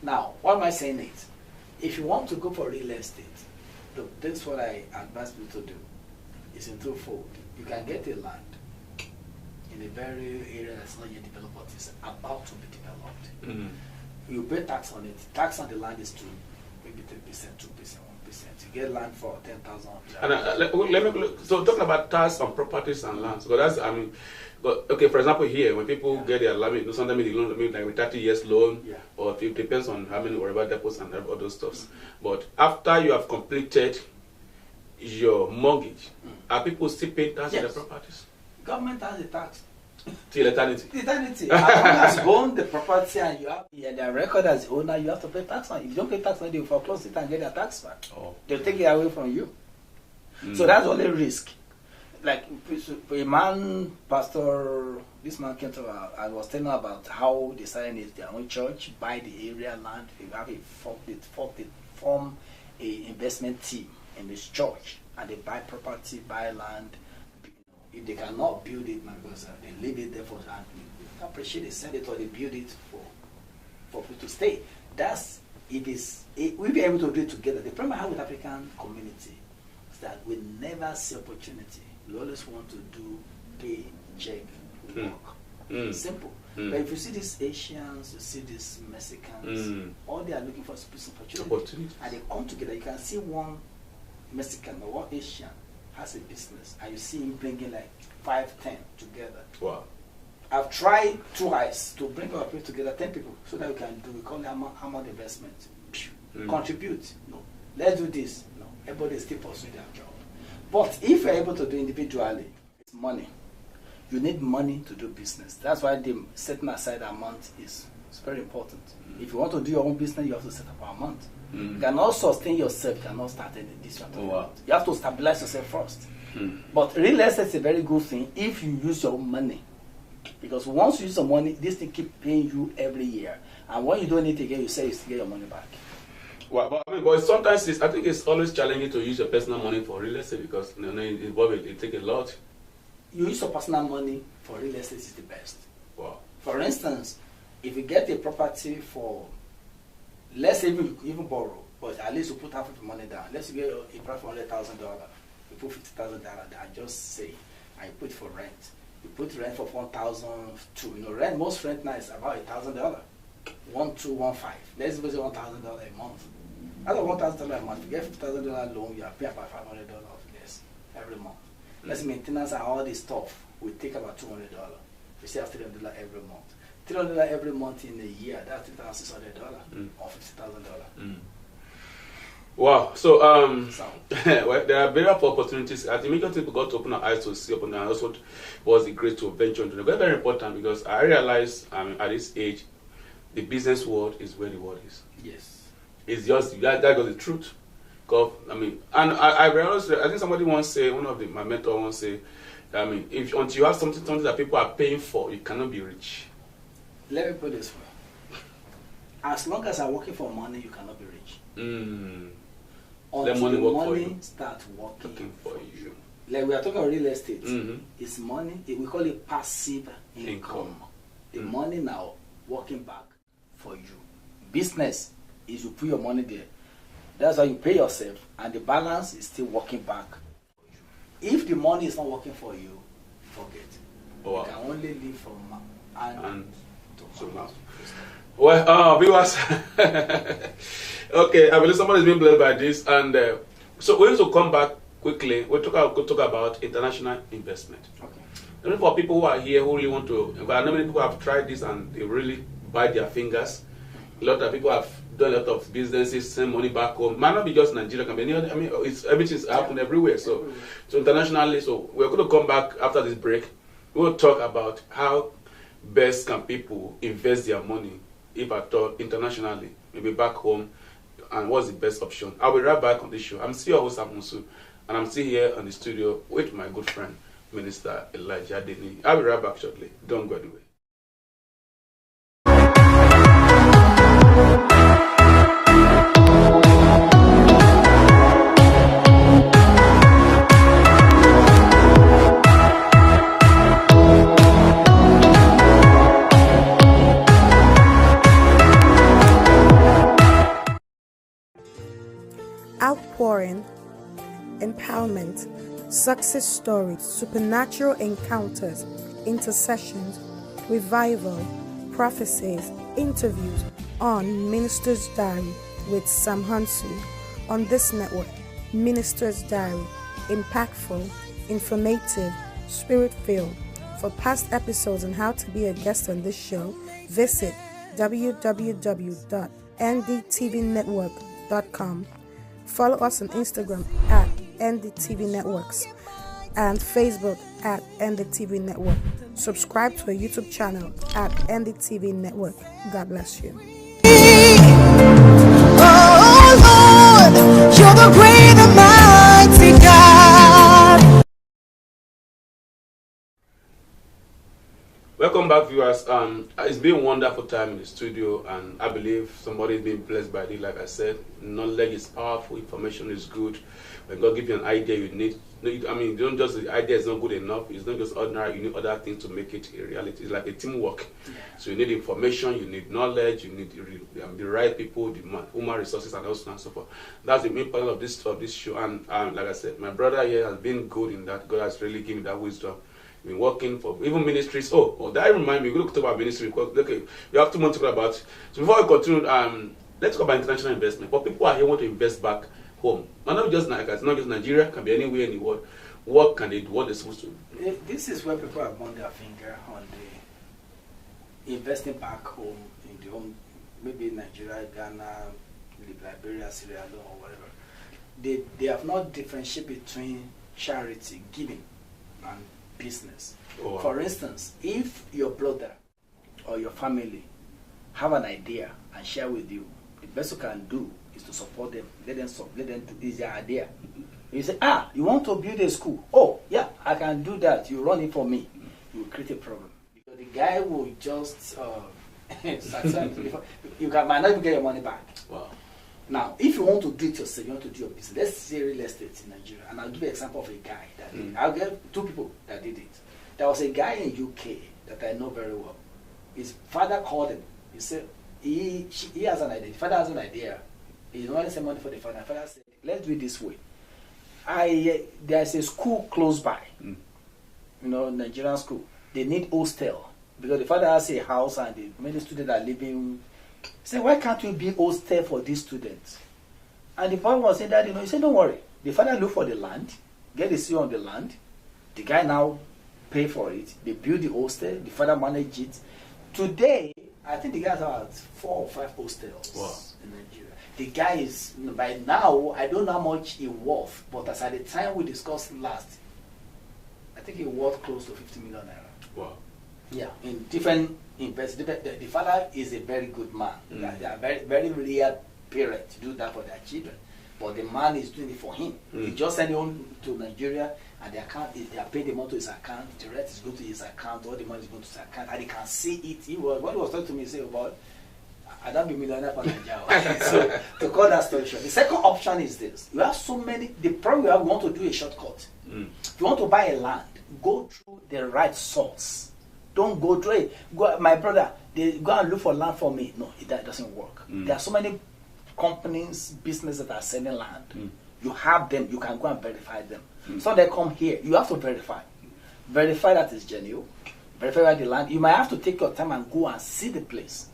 Now, why am I saying it? If you want to go for real estate, this is what I advise people to do. It's in twofold. You can get a land in a very area that's not yet developed, but it's about to be developed. You pay tax on it. Tax on the land is maybe 3%, 2%, 1%. You get land for 10,000. And let me so talking about tax on properties and lands, because that's but okay, for example, here when people get their land, sometimes they loan like with 30 years loan, or it depends on how many whatever deposits and all those stuffs. But after you have completed your mortgage, are people still paying tax on the properties? Government has a tax. Till eternity. Eternity. As long as you own the property and you have their record as the owner, you have to pay tax on it. If you don't pay tax on it, they will foreclose it and get their tax back. They'll take it away from you. So that's the only risk. Like a man, this man came to I was telling about how they started their own church, buy the area land, they have form a investment team in this church, and they buy property, buy land. If they cannot build it, because they leave it there for and we appreciate they sell it or they build it for people to stay. We'll be able to do it together. The problem I have with African community is that we never see opportunity. We always want to do pay, check, work. Simple. But if you see these Asians, you see these Mexicans, all they are looking for is business opportunity. And they come together. You can see one Mexican or one Asian has a business, and you see him bringing like 5, 10 together. Wow. I've tried twice to bring our people together, 10 people, so that we can do, we call it amount investment. Contribute. No. Let's do this. No. Everybody is still pursuing their job. But if you're able to do individually, it's money. You need money to do business. That's why the setting aside amount is very important. If you want to do your own business, you have to set up an amount. You cannot sustain yourself, you cannot start any this one. You have to stabilize yourself first. But real estate is a very good thing if you use your own money. Because once you use your money, this thing keep paying you every year. And when you don't need it again, you say you still get your money back. Well, but sometimes I think it's always challenging to use your personal money for real estate because it takes a lot. You use your personal money for real estate is the best. Wow. For instance, if you get a property for, let's say even borrow, but at least you put half of the money down. Let's get a property for $100,000. You put $50,000 down, just say, and you put it for rent. You put rent for $1,200. Rent, most rent now is about $1,000. 1,215. Let's say $1,000 a month. Out of $1,000 a month, you get $50,000 loan, you are paying about $500 less every month. Let's maintenance and all this stuff will take about $200. You still have $300 every month. $300 every month in a year, that's $3,600 or $50,000. Wow. So well, there are various opportunities. I think many people got to open our eyes to see open, and also was the great to venture into. Very, very important because I realized at this age, the business world is where the world is. Yes. It's just that got the truth. And I realized, I think somebody once say, my mentor once say, until you have something that people are paying for, you cannot be rich. Let me put it this way. As long as I'm working for money, you cannot be rich. Until money starts working for you. Like we are talking about real estate. It's money, we call it passive income. The money now working back for you. Business is you put your money there. That's why you pay yourself, and the balance is still working back for you. If the money is not working for you, forget. You can only live from and to mouth. Well, viewers, okay, I believe somebody is being blessed by this, and so we need to come back quickly. We'll talk about international investment. Okay. And for people who are here who really want to, I know many people have tried this and they really bite their fingers. A lot of people have done a lot of businesses, send money back home. Might not be just Nigeria, can be any other. Everything's happened everywhere. So internationally, so we're going to come back after this break. We'll talk about how best can people invest their money, if at all, internationally, maybe back home, and what's the best option. I'll be right back on this show. I'm still your host, Amusu, and I'm still here on the studio with my good friend, Minister Elijah Adeniyi. I'll be right back shortly. Don't go anywhere. success stories, supernatural encounters, intercessions, revival, prophecies, interviews on Minister's Diary with Sam Hansu on this network. Minister's Diary, impactful, informative, spirit-filled. For past episodes on how to be a guest on this show, visit www.ndtvnetwork.com. Follow us on Instagram at NDTV Networks and Facebook at NDTV Network. Subscribe to our YouTube channel at NDTV Network. God bless you. Oh Lord, you're the great and mighty God. Welcome back, viewers. It's been a wonderful time in the studio, and I believe somebody's been blessed by it. Like I said, knowledge is powerful, information is good. When God gives you an idea, you need. I mean, don't just the idea is not good enough. It's not just ordinary. You need other things to make it a reality. It's like a teamwork. So you need information, you need knowledge, you need the right people, the human resources, and so on and so forth. That's the main part of this show. And like I said, my brother here has been good in that. God has really given me that wisdom. Been working for even ministries. Oh, that reminds me. We're going to talk about ministry because okay, we have 2 months to talk about. So before we continue, let's talk about international investment. But people are here want to invest back home. Not just Nigeria. Can be anywhere in the world. What can they do? What they're supposed to do? This is where people have burned their finger on the investing back home in the home, maybe Nigeria, Ghana, Liberia, Sierra Leone, or whatever. They have not differentiated between charity, giving, and business. Oh, wow. For instance, if your brother or your family have an idea and share with you, the best you can do is to support them. Let them do is their idea. You say, you want to build a school? Oh, yeah, I can do that. You run it for me. You will create a problem. Because the guy will just you might not even get your money back. Wow. Now, if you want to do it yourself, you want to do your business. Let's say real estate in Nigeria, and I'll give you an example of a guy that did it. I'll get 2 people that did it. There was a guy in UK that I know very well. His father called him. He said he has an idea. The father has an idea. He wanted some money for the father. The father said, "Let's do it this way. There's a school close by. Nigerian school. They need hostel because the father has a house and the many students are living." He said, "Why can't we be hostel for these students?" And the boy was saying that, he said, "Don't worry." The father looked for the land, get the CO on the land. The guy now pay for it. They build the hostel. The father managed it. Today, I think the guy has about 4 or 5 hostels in Nigeria. The guy is, by now, I don't know how much he worth, but as at the time we discussed last, I think he worth close to 50 million naira. Wow. Yeah, in different investments. The father is a very good man. They are very, very rare parents to do that for their children. But the man is doing it for him. He just sent him to Nigeria, and they are paying the money to his account. The rest is going to his account. All the money is going to his account, and he can see it. What he was talking to me, say about, I don't be millionaire for Nigeria. So to cut that story short, the second option is this: you have so many. The problem we want to do a shortcut. If you want to buy a land, go through the right source. Don't go through it. My brother, they go and look for land for me. No, that doesn't work. There are so many companies, businesses that are selling land. You have them, you can go and verify them. So they come here, you have to verify. Verify that it's genuine. Verify the land. You might have to take your time and go and see the place.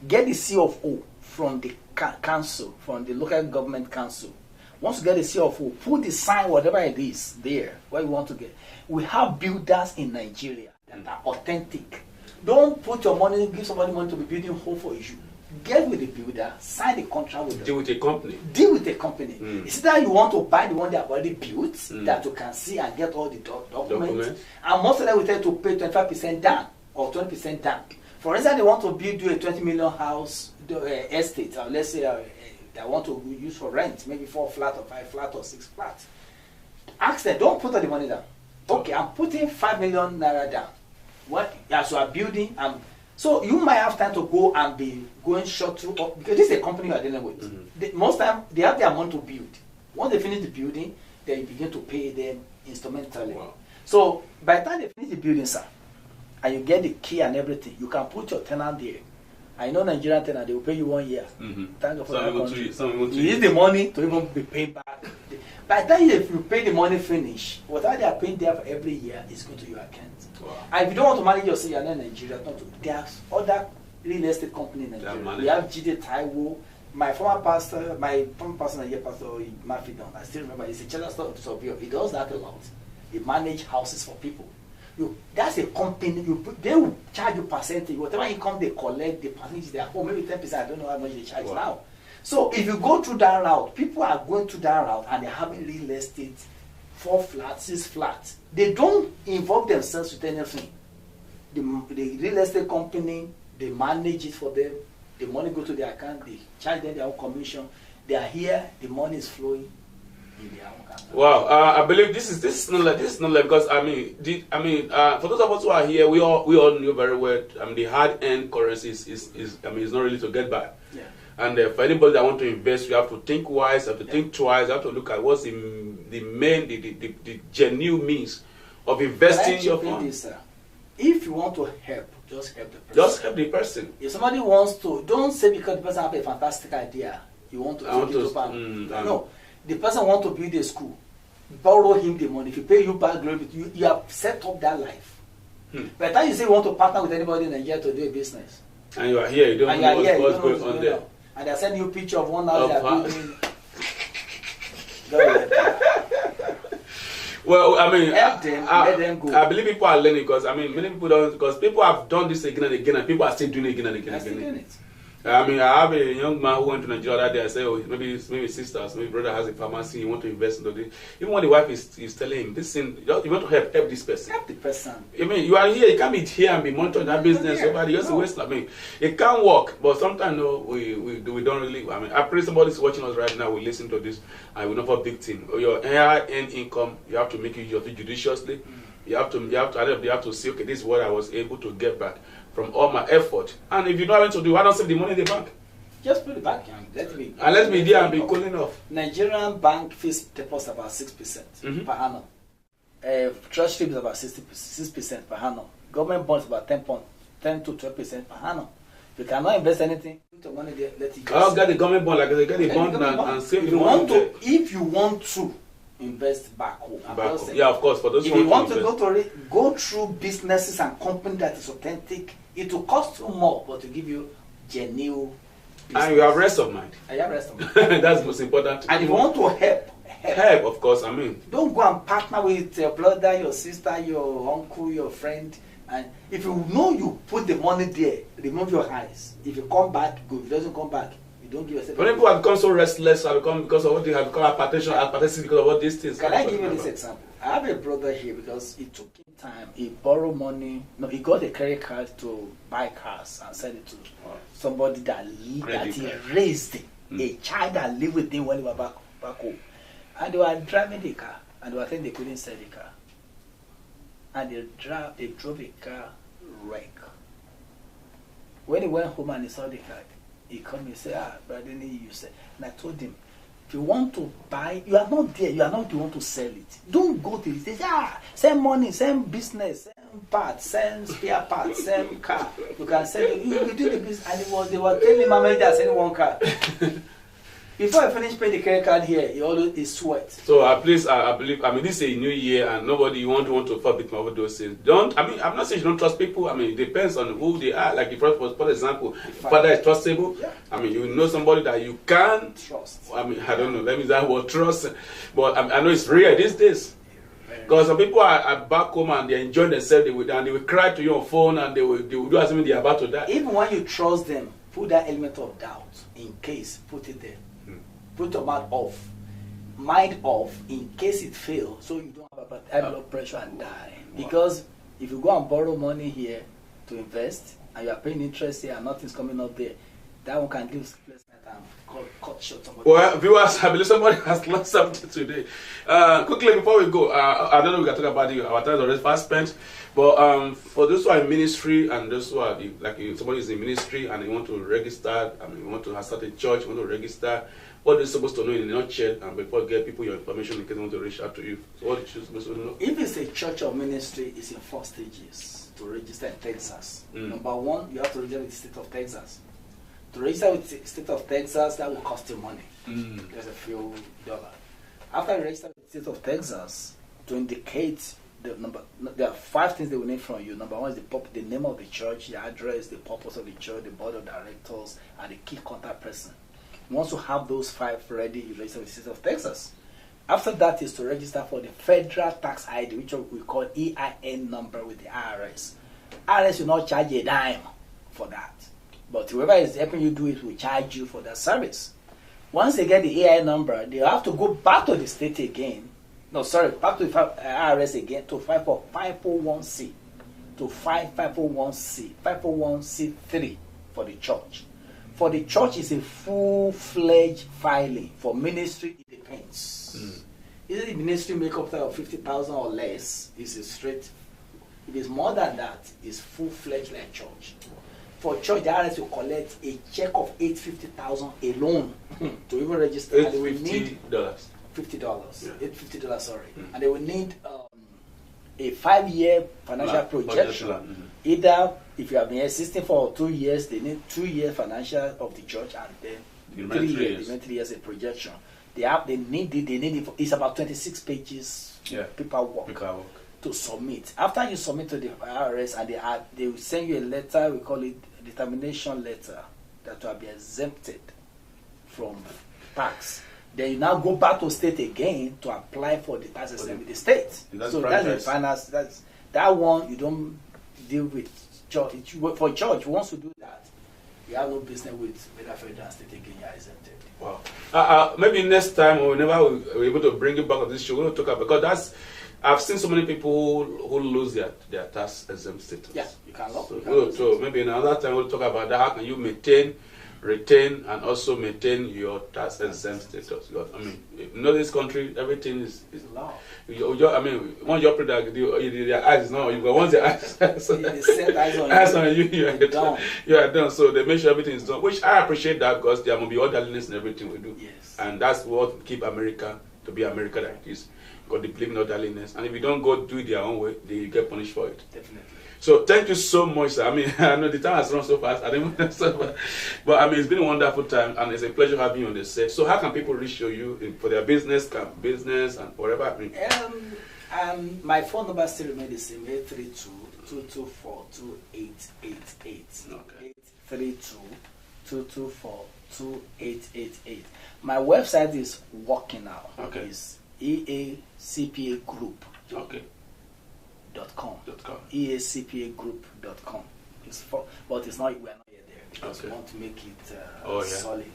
Get the CFO from the council, from the local government council. Once you get the CFO, put the sign, whatever it is, there, where you want to get. We have builders in Nigeria that are authentic. Don't put your money, give somebody money to be building home for you. Get with the builder, sign the contract with them. Deal with a company. Deal with a company. It's that you want to buy the one they have already built, that you can see and get all the documents. And most of them will tell you to pay 25% down or 20% down. For instance, they want to build you a 20 million house estate, or let's say they want to use for rent, maybe 4 flat or 5 flat or 6 flats. Ask them, don't put all the money down. Okay, I'm putting 5 million naira down. What? As you are building, so you might have time to go and be going short through, because this is a company you are dealing with. Most time they have their money to build. Once they finish the building, then you begin to pay them instrumentally. Wow. So by the time they finish the building, sir, and you get the key and everything, you can put your tenant there. I know Nigerian tenant, they will pay you 1 year. Thank God for that country. You use the money to even be paid back. By the time if you pay the money finish, whatever they are paying there for every year is going to your account. Wow. And if you don't want to manage yourself, you are not in Nigeria. There's other real estate company in Nigeria. We have GD Taiwo. My former pastor, Nigeria pastor, Mafidon, I still remember, he's a general surveyor. He does that a lot. He manages houses for people. That's a company. They will charge you percentage. Whatever income they collect, the percentage they are, maybe 10%. I don't know how much they charge now. So if you go through that route, people are going through that route and they're having real estate, 4 flats, 6 flats. They don't involve themselves with anything. The real estate company, they manage it for them. The money go to their account. They charge them their own commission. They are here. The money is flowing in their own account. Wow, I believe this is not like because for those of us who are here, we all knew very well. The hard end currency is not really to get by. Yeah. And for anybody that want to invest, you have to think wise, you have to think twice, you have to look at what's the genuine means of investing your funds. If you want to help, just help the person. Just help the person. If somebody wants to, don't say because the person has a fantastic idea, you want to take it to bank. No, the person wants to build a school. Borrow him the money. If you pay you back, you have set up that life. By the time you say you want to partner with anybody in Nigeria to do a business, and you are here, you don't know what's going on there. And they send you a picture of one house they are building. Well, help them, let them go. I believe people are learning because many people don't, because people have done this again and again, and people are still doing it again and again. Still doing it. I have a young man who went to Nigeria that day. I said, maybe sisters, maybe brother has a pharmacy, you want to invest into this. Even when the wife is telling him, this thing, you want to help this person. Help the person. You are here, you can't be here and be monitoring that business over the waste. It can't work, but sometimes we don't really. I pray somebody's watching us right now, we listen to this, and we know for big thing. Your high-end income, you have to make it judiciously. You have to see, okay, this is what I was able to get back from all my effort. And if you don't have to do, why don't save the money in the bank? Just put it back and let me there and be cooling off. Nigerian bank fees deposit about 6% per annum. Treasury is about 6% per annum. Government bonds about 10 to 12% per annum. If you cannot invest anything, put your money there, let it go. I'll get the government bond, like they get the bond and save the money. If you want to invest back home. Yeah, of course. For those if you want to go through businesses and company that is authentic, it will cost you more, but to give you genuine business. And you have rest of mind. I have rest of mind. That's the most important. And if you want to help, of course. Don't go and partner with your brother, your sister, your uncle, your friend. And if you know you put the money there, remove your eyes. If you come back, good. If it doesn't come back, don't give yourself. When people have become so restless, because of what they have become apathic because of all these things. Can I give you this example? I have a brother here because it took him time. He borrowed money. No, he got a credit card to buy cars and send it to somebody that he raised, a child that lived with him when he was back home. And they were driving the car, and they were saying they couldn't sell the car. And they drove a car wreck. When he went home and he saw the car, he called me and said, but Adeniyi, you said. And I told him, if you want to buy, you are not there, you are not the one to sell it. Don't go to it. Say, send money, send business, send parts, send spare parts, send car. You can sell it. You do the business. And they were telling him, I'm just selling one car. Before I finish paying the credit card here, he always sweat. So please, I believe, this is a new year and nobody you want to forbid my those things. I'm not saying you don't trust people. It depends on who they are. Like for example, father is trustable. Yeah. You know somebody that you can trust. I don't know. Let me use that word trust. But I know it's rare these days. Because some people are back home and they're enjoying themselves, they will cry to you on phone and they will do as if they're about to die. Even when you trust them, put that element of doubt in case, put it there. Put your mind off in case it fails, so you don't have high blood pressure and die. Because if you go and borrow money here to invest and you are paying interest here and nothing's coming up there, that one can give sleepless night and cut short somebody. Well, viewers, I believe somebody has learned something today. Quickly before we go, I don't know if we can talk about it. Our time is already fast spent. But for those who are in ministry and those who are somebody is in ministry and you want to register, you want to start a church, you want to register. What are you supposed to know in a nutshell, and before you get people your information in case they want to reach out to you? So what are you supposed to know? If it's a church or ministry, it's in 4 stages to register in Texas. Number 1, you have to register with the state of Texas. To register with the state of Texas, that will cost you money. There's a few dollars. After you register with the state of Texas, to indicate the number, there are 5 things they will need from you. Number 1 is the name of the church, the address, the purpose of the church, the board of directors, and the key contact person. Once you have those 5 ready, you register with the state of Texas. After that is to register for the federal tax ID, which we call EIN number with the IRS. IRS will not charge a dime for that, but whoever is helping you do it will charge you for that service. Once they get the EIN number, they have to go back to the state again. No, sorry, back to the IRS again to file for 501c, to file 501c3 for the church. For the church, it's a full-fledged filing. For ministry, it depends. Either the ministry make up of 50,000 or less, is a straight. If it's more than that, it's full-fledged like church. For church, the IRS will collect a check of $850,000 alone to even register. $850. $50. Yeah. $850, sorry. And they will need a 5-year financial projection. Either if you have been existing for 2 years, they need 2 years financial of the church, and then 3 years. They need 3 years a projection. They need it. It's about 26 pages. Yeah. Paperwork to submit. After you submit to the IRS, and they will send you a letter. We call it a determination letter that will be exempted from tax. Then you now go back to state again to apply for the tax exempt with the state. So that's the finance. That one you don't deal with church. For church, once you do that, you have no business with whether federal and state again. You are exempted. Wow. Maybe next time or whenever we're able to bring you back on this show, we're going to talk about, because I've seen so many people who lose their tax exempt status. Yeah, you can lose. So maybe another time we'll talk about that. How can you maintain, retain, and also maintain your tax exempt status? Because, I mean, you know, this country, everything is law. I mean, once your product, your eyes is not. You go once the eyes, so they set eyes on you, you are done. You are done. So they make sure everything is done, which I appreciate that, because there will be orderliness in everything we do. Yes. And that's what keep America to be America like this. Because they believe in orderliness, and if you don't go do it their own way, they get punished for it. Definitely. So thank you so much, sir. I mean, I know the time has run so fast. I didn't want to, but I mean, it's been a wonderful time, and it's a pleasure having you on the set. So how can people reach you for their business, and whatever? I mean, my phone number still remains the same: 832-224-2888. Okay. 832-224-2888. My website is working now. Okay. It's eacpagroup.com. Okay. eacpagroup.com. But it's not. We're not yet there because we want to make it solid.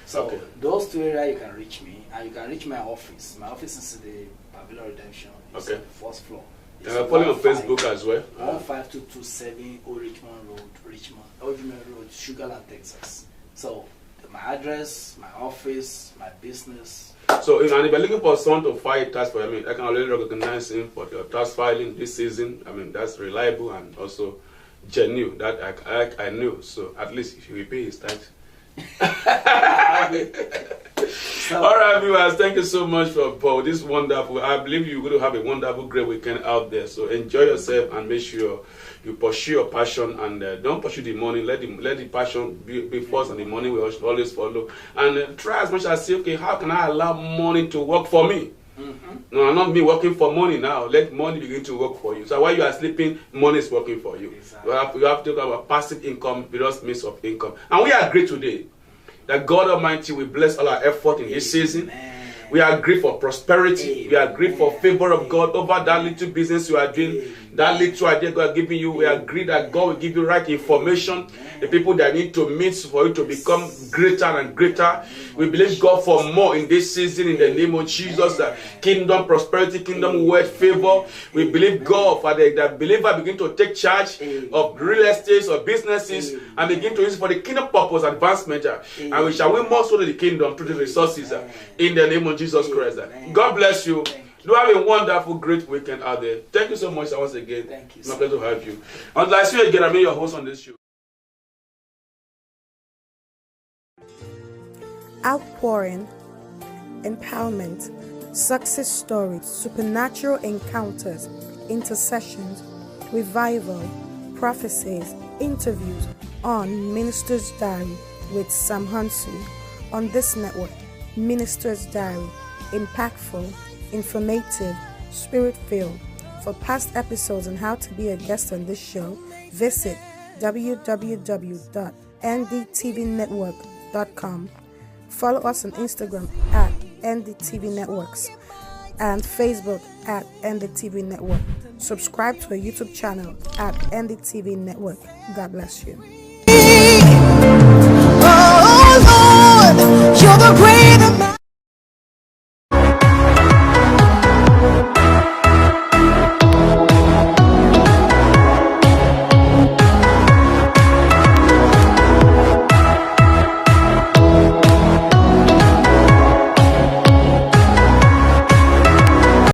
So those 2 areas you can reach me, and you can reach my office. My office is the Pavilion Redemption. It's on the 1st floor. You can follow on Facebook as well. 15227 Old Richmond Road, Sugarland, Texas. So my address, my office, my business. So and if you're looking for someone to file tax for, I mean, I can already recognize him for your tax filing this season. I mean, that's reliable and also genuine. That I knew. So at least if he pay his tax. All right, viewers, thank you so much for this wonderful. I believe you're going to have a wonderful, great weekend out there. So enjoy yourself and make sure you pursue your passion, and don't pursue the money. Let the passion be first, and the money will always follow. And try as much as say, okay, how can I allow money to work for me? No, I'm not me working for money now. Let money begin to work for you. So while you are sleeping, money is working for you. Exactly. You have to talk about passive income, various means of income. And we agree today that God Almighty will bless all our effort in this season. We agree for prosperity. We agree for favor of God over that little business you are doing, that little idea God is giving you. We agree that God will give you right information, the people that need to meet for you to become greater and greater. We believe God for more in this season in the name of Jesus. Kingdom prosperity, kingdom wealth, favor. We believe God for the believer begin to take charge of real estate or businesses and begin to use it for the kingdom purpose, advancement. And we shall win more so to the kingdom through the resources in the name of Jesus Christ. God bless you. Do have a wonderful, great weekend out there. Thank you so much once again. Thank you. It's my pleasure to have you. Until I see you again, I'm your host on this show. Outpouring, empowerment, success stories, supernatural encounters, intercessions, revival, prophecies, interviews on Minister's Diary with Sam Hansu on this network, Minister's Diary. impactful, informative, spirit-filled. For past episodes and how to be a guest on this show, visit www.ndtvnetwork.com. Follow us on Instagram at NDTV Networks and Facebook at NDTV Network. Subscribe to our YouTube channel at NDTV Network. God bless you.